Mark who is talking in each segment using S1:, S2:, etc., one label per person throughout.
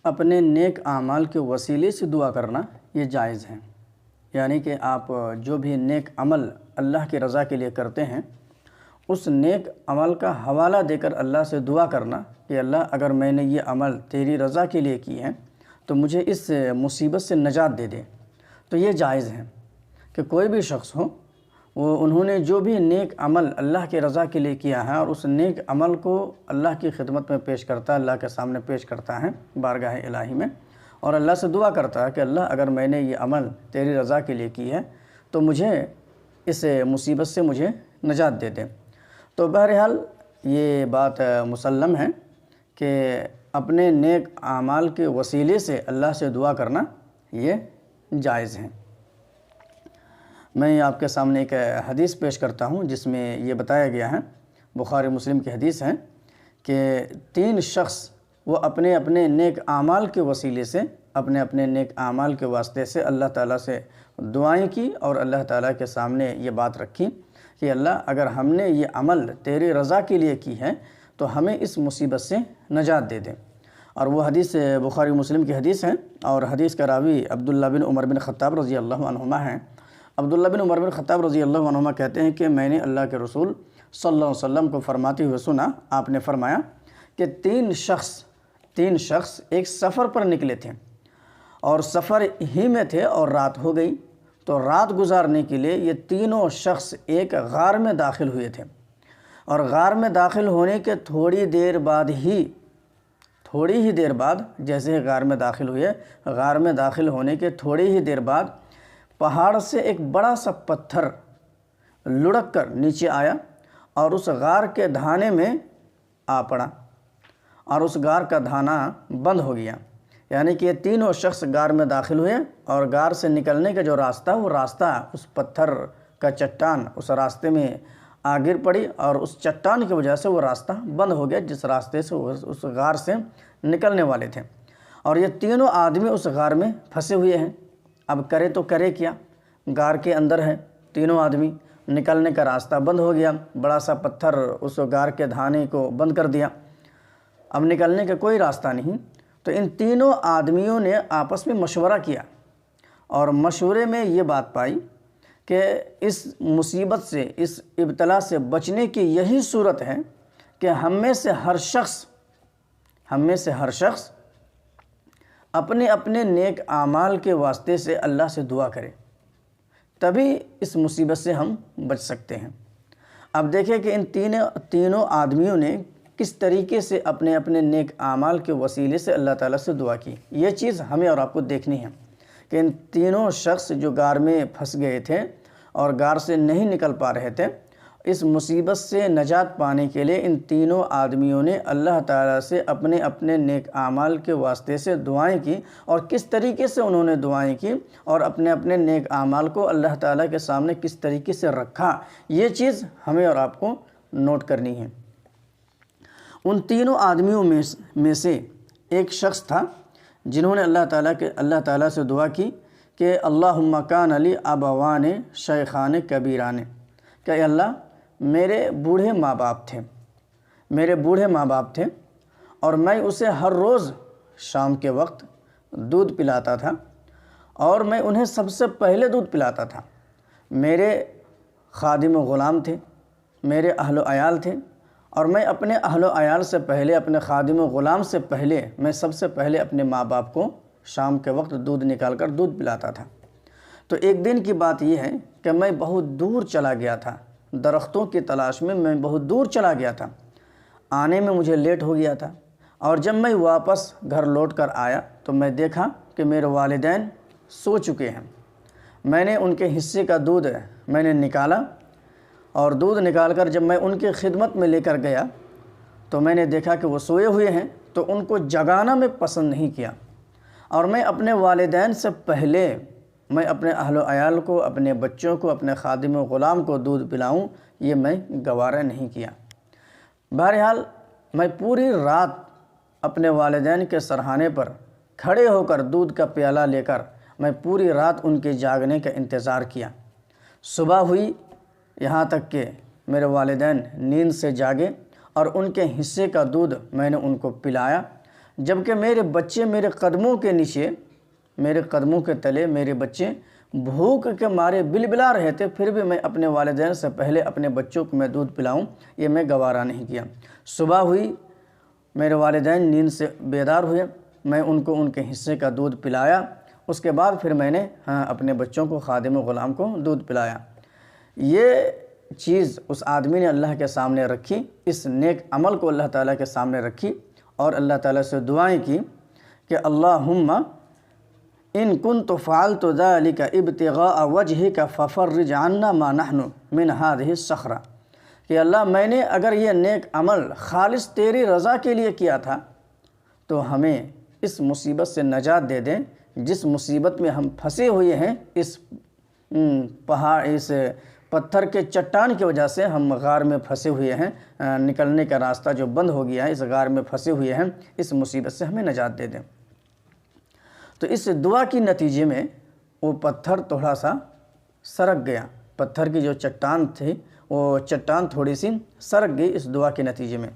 S1: اپنے نیک اعمال کے وسیلے سے دعا کرنا یہ جائز ہے، یعنی کہ آپ جو بھی نیک عمل اللہ کی رضا کے لیے کرتے ہیں اس نیک عمل کا حوالہ دے کر اللہ سے دعا کرنا کہ اللہ اگر میں نے یہ عمل تیری رضا کے لیے کی ہے تو مجھے اس مصیبت سے نجات دے دے، تو یہ جائز ہے کہ کوئی بھی شخص ہو انہوں نے جو بھی نیک عمل اللہ کی رضا کے لیے کیا ہے اور اس نیک عمل کو اللہ کی خدمت میں پیش کرتا ہے، اللہ کے سامنے پیش کرتا ہے بارگاہ الہی میں، اور اللہ سے دعا کرتا ہے کہ اللہ اگر میں نے یہ عمل تیری رضا کے لیے کی ہے تو مجھے اس مصیبت سے مجھے نجات دے دے۔ تو بہرحال یہ بات مسلم ہے کہ اپنے نیک اعمال کے وسیلے سے اللہ سے دعا کرنا یہ جائز ہے۔ میں آپ کے سامنے ایک حدیث پیش کرتا ہوں جس میں یہ بتایا گیا ہے، بخاری مسلم کی حدیث ہے کہ 3 شخص وہ اپنے اپنے نیک اعمال کے وسیلے سے اپنے نیک اعمال کے واسطے سے اللہ تعالیٰ سے دعائیں کی اور اللہ تعالیٰ کے سامنے یہ بات رکھی کہ اللہ اگر ہم نے یہ عمل تیری رضا کے لیے کی ہے تو ہمیں اس مصیبت سے نجات دے دے۔ اور وہ حدیث بخاری مسلم کی حدیث ہے اور حدیث کا راوی عبداللہ بن عمر بن خطاب رضی اللہ عنہما ہیں۔ عبداللہ بن عمر بن خطاب رضی اللہ عنہما کہتے ہیں کہ میں نے اللہ کے رسول صلی اللہ علیہ وسلم کو فرماتے ہوئے سنا، آپ نے فرمایا کہ 3 شخص ایک سفر پر نکلے تھے اور سفر ہی میں تھے اور رات ہو گئی، تو رات گزارنے کے لیے یہ تینوں شخص ایک غار میں داخل ہوئے تھے، اور غار میں داخل ہونے کے تھوڑی ہی دیر بعد جیسے غار میں داخل ہوئے، غار میں داخل ہونے کے تھوڑی ہی دیر بعد پہاڑ سے ایک بڑا سا پتھر لڑک کر نیچے آیا اور اس غار کے دھانے میں آ پڑا اور اس غار کا دھانا بند ہو گیا۔ یعنی کہ یہ تینوں شخص غار میں داخل ہوئے اور غار سے نکلنے کا جو راستہ وہ راستہ اس پتھر کا چٹان اس راستے میں آ گر پڑی اور اس چٹان کی وجہ سے وہ راستہ بند ہو گیا جس راستے سے وہ اس غار سے نکلنے والے تھے، اور یہ تینوں آدمی اس غار میں پھنسے ہوئے ہیں۔ اب کرے تو کرے کیا، غار کے اندر ہے تینوں آدمی، نکلنے کا راستہ بند ہو گیا، بڑا سا پتھر اس غار کے دھانے کو بند کر دیا، اب نکلنے کا کوئی راستہ نہیں۔ تو ان تینوں آدمیوں نے آپس میں مشورہ کیا اور مشورے میں یہ بات پائی کہ اس مصیبت سے، اس ابتلا سے بچنے کی یہی صورت ہے کہ ہم میں سے ہر شخص اپنے اپنے نیک اعمال کے واسطے سے اللہ سے دعا کرے، تبھی اس مصیبت سے ہم بچ سکتے ہیں۔ اب دیکھیں کہ ان تینوں آدمیوں نے کس طریقے سے اپنے اپنے نیک اعمال کے وسیلے سے اللہ تعالیٰ سے دعا کی، یہ چیز ہمیں اور آپ کو دیکھنی ہے کہ ان تینوں شخص جو غار میں پھنس گئے تھے اور غار سے نہیں نکل پا رہے تھے، اس مصیبت سے نجات پانے کے لیے ان تینوں آدمیوں نے اللہ تعالیٰ سے اپنے اپنے نیک اعمال کے واسطے سے دعائیں کی، اور کس طریقے سے انہوں نے دعائیں کی اور اپنے اپنے نیک اعمال کو اللہ تعالیٰ کے سامنے کس طریقے سے رکھا، یہ چیز ہمیں اور آپ کو نوٹ کرنی ہے۔ ان تینوں آدمیوں میں سے ایک شخص تھا جنہوں نے اللہ تعالیٰ سے دعا کی کہ اللہم کان لی ابوان شیخان کبیران، کہ اے اللہ میرے بوڑھے ماں باپ تھے اور میں اسے ہر روز شام کے وقت دودھ پلاتا تھا اور میں انہیں سب سے پہلے دودھ پلاتا تھا، میرے خادم و غلام تھے، میرے اہل و عیال تھے، اور میں اپنے اہل و عیال سے پہلے، اپنے خادم و غلام سے پہلے، میں سب سے پہلے اپنے ماں باپ کو شام کے وقت دودھ نکال کر دودھ پلاتا تھا۔ تو ایک دن کی بات یہ ہے کہ میں بہت دور چلا گیا تھا، درختوں کی تلاش میں میں بہت دور چلا گیا تھا، آنے میں مجھے لیٹ ہو گیا تھا، اور جب میں واپس گھر لوٹ کر آیا تو میں دیکھا کہ میرے والدین سو چکے ہیں۔ میں نے ان کے حصے کا دودھ میں نے نکالا، اور دودھ نکال کر جب میں ان کی خدمت میں لے کر گیا تو میں نے دیکھا کہ وہ سوئے ہوئے ہیں، تو ان کو جگانا میں پسند نہیں کیا، اور میں اپنے والدین سے پہلے میں اپنے اہل و عیال کو، اپنے بچوں کو، اپنے خادم و غلام کو دودھ پلاؤں، یہ میں گوارہ نہیں کیا۔ بہرحال میں پوری رات اپنے والدین کے سرہانے پر کھڑے ہو کر دودھ کا پیالہ لے کر میں پوری رات ان کے جاگنے کا انتظار کیا۔ صبح ہوئی، یہاں تک کہ میرے والدین نیند سے جاگے اور ان کے حصے کا دودھ میں نے ان کو پلایا۔ جبکہ میرے بچے میرے قدموں کے نیچے، میرے قدموں کے تلے میرے بچے بھوک کے مارے بلبلا رہے تھے، پھر بھی میں اپنے والدین سے پہلے اپنے بچوں کو میں دودھ پلاؤں یہ میں گوارا نہیں کیا۔ صبح ہوئی، میرے والدین نیند سے بیدار ہوئے، میں ان کو ان کے حصے کا دودھ پلایا، اس کے بعد پھر میں نے اپنے بچوں کو، خادم و غلام کو دودھ پلایا۔ یہ چیز اس آدمی نے اللہ کے سامنے رکھی، اس نیک عمل کو اللہ تعالیٰ کے سامنے رکھی اور اللہ تعالیٰ سے دعائیں کی کہ اللہم ان کنت فعلت ذلک ابتغاء وجہک ففرج عنا ما نحن من هذه الصخرہ، کہ اللہ میں نے اگر یہ نیک عمل خالص تیری رضا کے لیے کیا تھا تو ہمیں اس مصیبت سے نجات دے دیں جس مصیبت میں ہم پھنسے ہوئے ہیں، اس پتھر کے چٹان کی وجہ سے ہم غار میں پھنسے ہوئے ہیں، نکلنے کا راستہ جو بند ہو گیا ہے، اس غار میں پھنسے ہوئے ہیں، اس مصیبت سے ہمیں نجات دے دیں۔ تو اس دعا کی نتیجے میں وہ پتھر تھوڑا سا سرک گیا، پتھر کی جو چٹان تھی وہ چٹان تھوڑی سی سرک گئی اس دعا کے نتیجے میں۔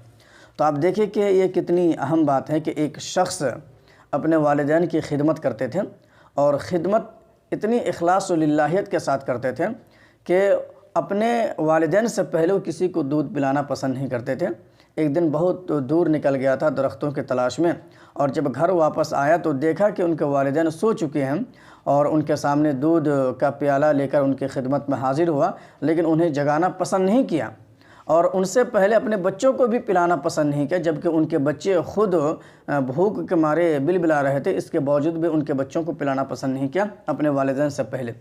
S1: تو آپ دیکھیں کہ یہ کتنی اہم بات ہے کہ ایک شخص اپنے والدین کی خدمت کرتے تھے، اور خدمت اتنی اخلاص و للہیت کے ساتھ کرتے تھے کہ اپنے والدین سے پہلے وہ کسی کو دودھ پلانا پسند نہیں کرتے تھے۔ ایک دن بہت دور نکل گیا تھا درختوں کی تلاش میں، اور جب گھر واپس آیا تو دیکھا کہ ان کے والدین سو چکے ہیں، اور ان کے سامنے دودھ کا پیالہ لے کر ان کی خدمت میں حاضر ہوا، لیکن انہیں جگانا پسند نہیں کیا، اور ان سے پہلے اپنے بچوں کو بھی پلانا پسند نہیں کیا، جبکہ ان کے بچے خود بھوک کے مارے بلبلا رہے تھے، اس کے باوجود بھی ان کے بچوں کو پلانا پسند نہیں کیا اپنے والدین سے پہلے،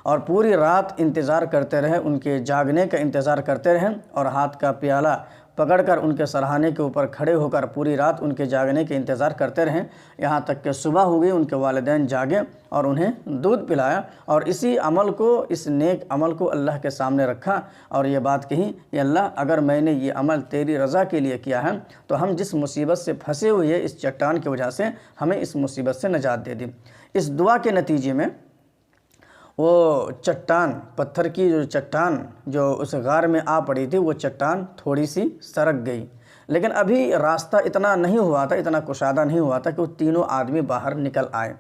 S1: اور پوری رات انتظار کرتے رہے، ان کے جاگنے کا انتظار کرتے رہے، اور ہاتھ کا پیالہ پکڑ کر ان کے سرہانے کے اوپر کھڑے ہو کر پوری رات ان کے جاگنے کے انتظار کرتے رہے، یہاں تک کہ صبح ہو گئی، ان کے والدین جاگے اور انہیں دودھ پلایا، اور اسی عمل کو، اس نیک عمل کو اللہ کے سامنے رکھا، اور یہ بات کہی کہ اللہ اگر میں نے یہ عمل تیری رضا کے لیے کیا ہے تو ہم جس مصیبت سے پھنسے ہوئے ہیں اس چٹان کی وجہ سے ہمیں اس مصیبت سے نجات دے دی۔ اس دعا کے نتیجے میں وہ چٹان، پتھر کی جو چٹان جو اس غار میں آ پڑی تھی، وہ چٹان تھوڑی سی سرک گئی، لیکن ابھی راستہ اتنا نہیں ہوا تھا، اتنا کشادہ نہیں ہوا تھا کہ وہ تینوں آدمی باہر نکل آئے۔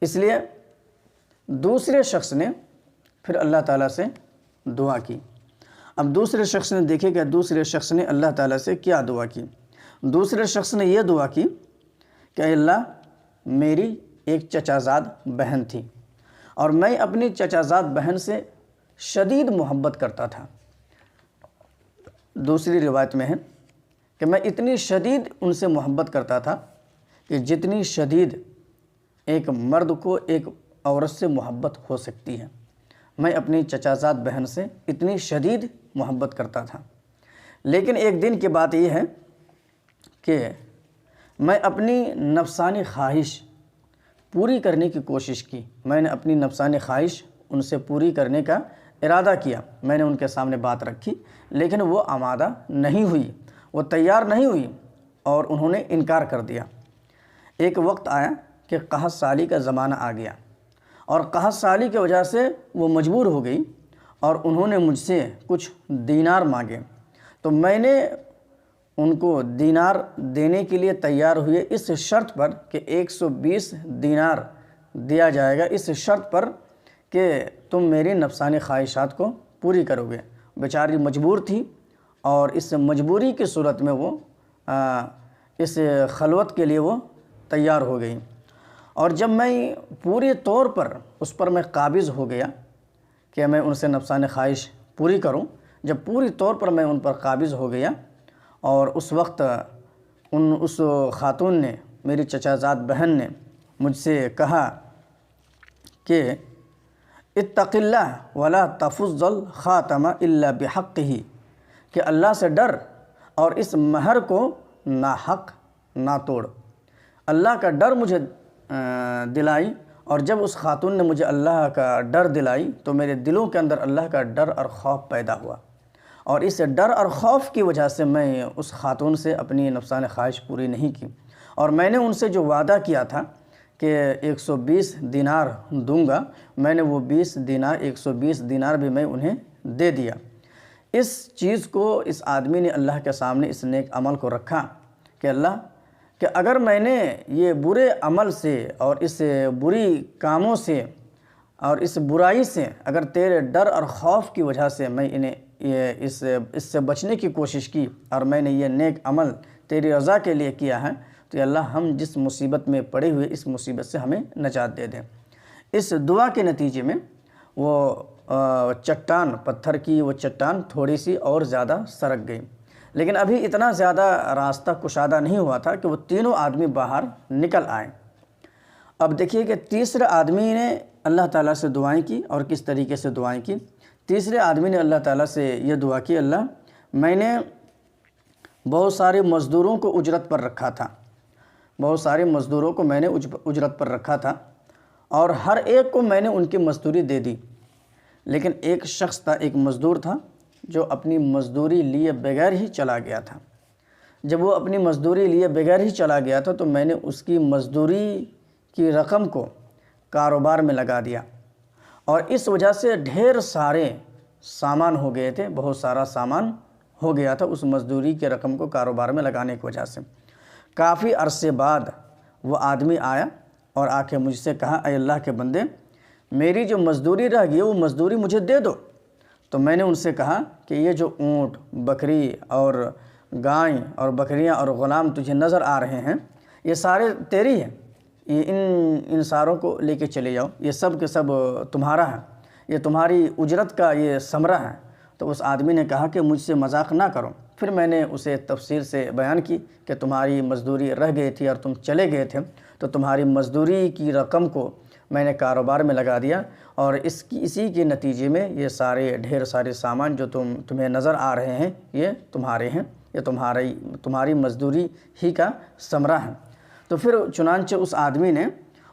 S1: اس لیے دوسرے شخص نے پھر اللہ تعالیٰ سے دعا کی۔ اب دوسرے شخص نے دیکھے کہ دوسرے شخص نے اللہ تعالیٰ سے کیا دعا کی۔ دوسرے شخص نے یہ دعا کی کہ اے اللہ، میری ایک چچا زاد بہن تھی، اور میں اپنی چچا زاد بہن سے شدید محبت کرتا تھا۔ دوسری روایت میں ہے کہ میں اتنی شدید ان سے محبت کرتا تھا کہ جتنی شدید ایک مرد کو ایک عورت سے محبت ہو سکتی ہے، میں اپنی چچا زاد بہن سے اتنی شدید محبت کرتا تھا۔ لیکن ایک دن کی بات یہ ہے کہ میں اپنی نفسانی خواہش پوری کرنے کی کوشش کی، میں نے اپنی نفسانی خواہش ان سے پوری کرنے کا ارادہ کیا، میں نے ان کے سامنے بات رکھی، لیکن وہ آمادہ نہیں ہوئی، وہ تیار نہیں ہوئی، اور انہوں نے انکار کر دیا۔ ایک وقت آیا کہ قحط سالی کا زمانہ آ گیا، اور قحط سالی کی وجہ سے وہ مجبور ہو گئی، اور انہوں نے مجھ سے کچھ دینار مانگے، تو میں نے ان کو دینار دینے کے لیے تیار ہوئے، اس شرط پر کہ 120 دینار دیا جائے گا، اس شرط پر کہ تم میری نفسانی خواہشات کو پوری کرو گے۔ بیچاری مجبور تھی، اور اس مجبوری کی صورت میں وہ اس خلوت کے لیے وہ تیار ہو گئی۔ اور جب میں پوری طور پر اس پر میں قابض ہو گیا کہ میں ان سے نفسانی خواہش پوری کروں، جب پوری طور پر میں ان پر قابض ہو گیا، اور اس وقت اس خاتون نے، میری چچا زاد بہن نے مجھ سے کہا کہ اتق اللہ ولا تفض الخاتم الا بحقہ، کہ اللہ سے ڈر اور اس مہر کو ناحق نہ توڑ۔ اللہ کا ڈر مجھے دلائی، اور جب اس خاتون نے مجھے اللہ کا ڈر دلائی تو میرے دلوں کے اندر اللہ کا ڈر اور خوف پیدا ہوا، اور اس ڈر اور خوف کی وجہ سے میں اس خاتون سے اپنی نفسانی خواہش پوری نہیں کی، اور میں نے ان سے جو وعدہ کیا تھا کہ 120 دینار دوں گا، میں نے وہ 120 دینار بھی میں انہیں دے دیا۔ اس چیز کو اس آدمی نے اللہ کے سامنے اس نیک عمل کو رکھا کہ اللہ، کہ اگر میں نے یہ برے عمل سے اور اس بری کاموں سے اور اس برائی سے اگر تیرے ڈر اور خوف کی وجہ سے میں انہیں اس سے بچنے کی کوشش کی اور میں نے یہ نیک عمل تیری رضا کے لیے کیا ہے، تو یا اللہ ہم جس مصیبت میں پڑے ہوئے اس مصیبت سے ہمیں نجات دے دیں۔ اس دعا کے نتیجے میں وہ چٹان، پتھر کی وہ چٹان تھوڑی سی اور زیادہ سرک گئی، لیکن ابھی اتنا زیادہ راستہ کشادہ نہیں ہوا تھا کہ وہ تینوں آدمی باہر نکل آئیں۔ اب دیکھیے کہ تیسرے آدمی نے اللہ تعالیٰ سے دعائیں کی، اور کس طریقے سے دعائیں کی۔ تیسرے آدمی نے اللہ تعالیٰ سے یہ دعا کی، اللہ میں نے بہت سارے مزدوروں کو اجرت پر رکھا تھا، بہت سارے مزدوروں کو میں نے اجرت پر رکھا تھا، اور ہر ایک کو میں نے ان کی مزدوری دے دی، لیکن ایک شخص تھا، ایک مزدور تھا جو اپنی مزدوری لیے بغیر ہی چلا گیا تھا۔ جب وہ اپنی مزدوری لیے بغیر ہی چلا گیا تھا تو میں نے اس کی مزدوری کی رقم کو کاروبار میں لگا دیا، اور اس وجہ سے ڈھیر سارے سامان ہو گئے تھے، بہت سارا سامان ہو گیا تھا اس مزدوری کی رقم کو کاروبار میں لگانے کی وجہ سے۔ کافی عرصے بعد وہ آدمی آیا اور آ کے مجھ سے کہا، اے اللہ کے بندے، میری جو مزدوری رہ گئی وہ مزدوری مجھے دے دو۔ تو میں نے ان سے کہا کہ یہ جو اونٹ، بکری اور گائیں اور بکریاں اور غلام تجھے نظر آ رہے ہیں، یہ سارے تیری ہیں، یہ ان ساروں کو لے کے چلے جاؤ، یہ سب کے سب تمہارا ہے، یہ تمہاری اجرت کا یہ ثمرہ ہے۔ تو اس آدمی نے کہا کہ مجھ سے مذاق نہ کرو۔ پھر میں نے اسے تفصیل سے بیان کی کہ تمہاری مزدوری رہ گئی تھی اور تم چلے گئے تھے، تو تمہاری مزدوری کی رقم کو میں نے کاروبار میں لگا دیا، اور اسی کے نتیجے میں یہ سارے ڈھیر سارے سامان جو تمہیں نظر آ رہے ہیں یہ تمہارے ہیں، یہ تمہاری مزدوری ہی کا ثمرہ ہے۔ تو پھر چنانچہ اس آدمی نے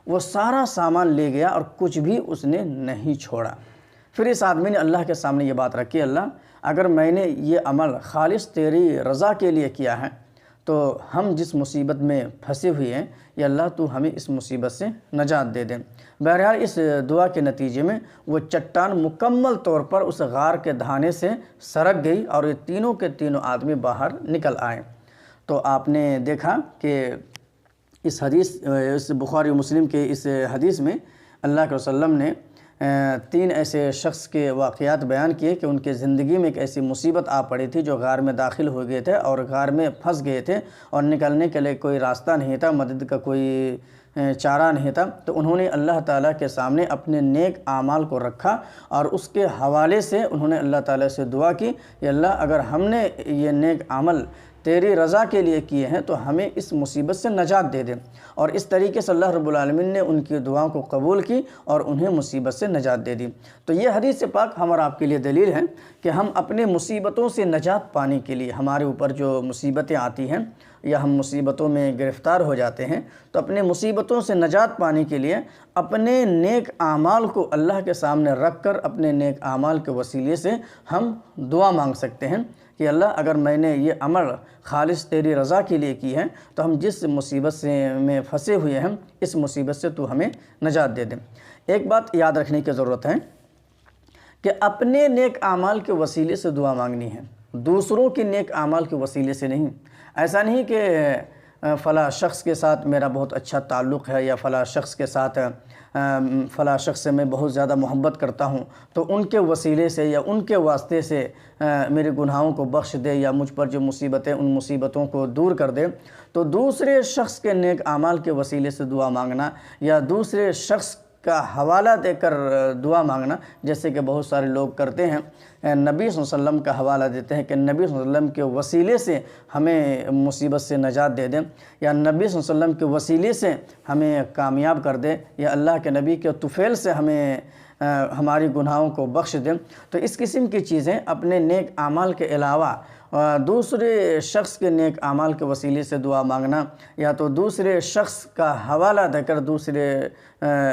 S1: وہ سارا سامان لے گیا اور کچھ بھی اس نے نہیں چھوڑا۔ پھر اس آدمی نے اللہ کے سامنے یہ بات رکھی، اللہ اگر میں نے یہ عمل خالص تیری رضا کے لیے کیا ہے تو ہم جس مصیبت میں پھنسے ہوئے ہیں، یا اللہ تو ہمیں اس مصیبت سے نجات دے دیں۔ بہرحال اس دعا کے نتیجے میں وہ چٹان مکمل طور پر اس غار کے دھانے سے سرک گئی، اور یہ تینوں کے تینوں آدمی باہر نکل آئے۔ تو آپ نے دیکھا کہ اس بخاری مسلم کے اس حدیث میں اللہ کے وسلم نے تین ایسے شخص کے واقعات بیان کیے کہ ان کے زندگی میں ایک ایسی مصیبت آ پڑی تھی جو غار میں داخل ہو گئے تھے اور غار میں پھنس گئے تھے، اور نکلنے کے لیے کوئی راستہ نہیں تھا، مدد کا کوئی چارہ نہیں تھا۔ تو انہوں نے اللہ تعالیٰ کے سامنے اپنے نیک اعمال کو رکھا، اور اس کے حوالے سے انہوں نے اللہ تعالیٰ سے دعا کی کہ اللہ اگر ہم نے یہ نیک عمل تیری رضا کے لیے کیے ہیں تو ہمیں اس مصیبت سے نجات دے دیں، اور اس طریقے سے اللہ رب العالمین نے ان کی دعاؤں کو قبول کی اور انہیں مصیبت سے نجات دے دی۔ تو یہ حدیث پاک ہم اور آپ کے لیے دلیل ہے کہ ہم اپنے مصیبتوں سے نجات پانے کے لیے، ہمارے اوپر جو مصیبتیں آتی ہیں یا ہم مصیبتوں میں گرفتار ہو جاتے ہیں، تو اپنے مصیبتوں سے نجات پانے کے لیے اپنے نیک اعمال کو اللہ کے سامنے رکھ کر اپنے نیک اعمال کے وسیلے سے ہم دعا مانگ سکتے ہیں کہ اللہ اگر میں نے یہ عمل خالص تیری رضا کے لیے کی ہے تو ہم جس مصیبت سے میں پھنسے ہوئے ہیں اس مصیبت سے تو ہمیں نجات دے دیں۔ ایک بات یاد رکھنے کی ضرورت ہے کہ اپنے نیک اعمال کے وسیلے سے دعا مانگنی ہے، دوسروں کے نیک اعمال کے وسیلے سے نہیں۔ ایسا نہیں کہ فلاں شخص کے ساتھ میرا بہت اچھا تعلق ہے، یا فلاں شخص کے ساتھ فلاں شخص سے میں بہت زیادہ محبت کرتا ہوں تو ان کے وسیلے سے یا ان کے واسطے سے میرے گناہوں کو بخش دے، یا مجھ پر جو مصیبتیں ان مصیبتوں کو دور کر دے۔ تو دوسرے شخص کے نیک اعمال کے وسیلے سے دعا مانگنا یا دوسرے شخص کا حوالہ دے کر دعا مانگنا، جیسے کہ بہت سارے لوگ کرتے ہیں، نبی صلی اللہ علیہ وسلم کا حوالہ دیتے ہیں کہ نبی صلی اللہ علیہ وسلم کے وسیلے سے ہمیں مصیبت سے نجات دے دیں، یا نبی صلی اللہ علیہ وسلم کے وسیلے سے ہمیں کامیاب کر دے، یا اللہ کے نبی کے طفیل سے ہمیں ہماری گناہوں کو بخش دیں۔ تو اس قسم کی چیزیں اپنے نیک اعمال کے علاوہ دوسرے شخص کے نیک اعمال کے وسیلے سے دعا مانگنا، یا تو دوسرے شخص کا حوالہ دے کر دوسرے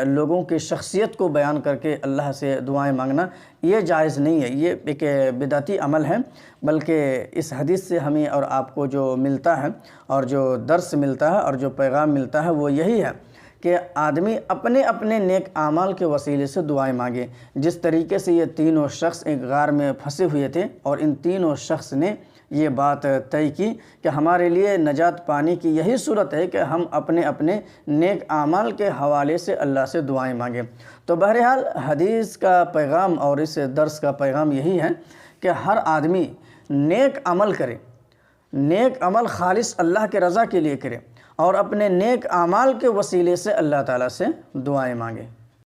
S1: لوگوں کی شخصیت کو بیان کر کے اللہ سے دعائیں مانگنا، یہ جائز نہیں ہے، یہ ایک بدعتی عمل ہے۔ بلکہ اس حدیث سے ہمیں اور آپ کو جو ملتا ہے اور جو درس ملتا ہے اور جو پیغام ملتا ہے وہ یہی ہے کہ آدمی اپنے اپنے نیک اعمال کے وسیلے سے دعائیں مانگے۔ جس طریقے سے یہ تینوں شخص ایک غار میں پھنسے ہوئے تھے اور ان تینوں شخص نے یہ بات طے کی کہ ہمارے لیے نجات پانے کی یہی صورت ہے کہ ہم اپنے اپنے نیک اعمال کے حوالے سے اللہ سے دعائیں مانگیں۔ تو بہرحال حدیث کا پیغام اور اس درس کا پیغام یہی ہے کہ ہر آدمی نیک عمل کرے، نیک عمل خالص اللہ کے رضا کے لیے کرے اور اپنے نیک اعمال کے وسیلے سے اللہ تعالیٰ سے دعائیں مانگے۔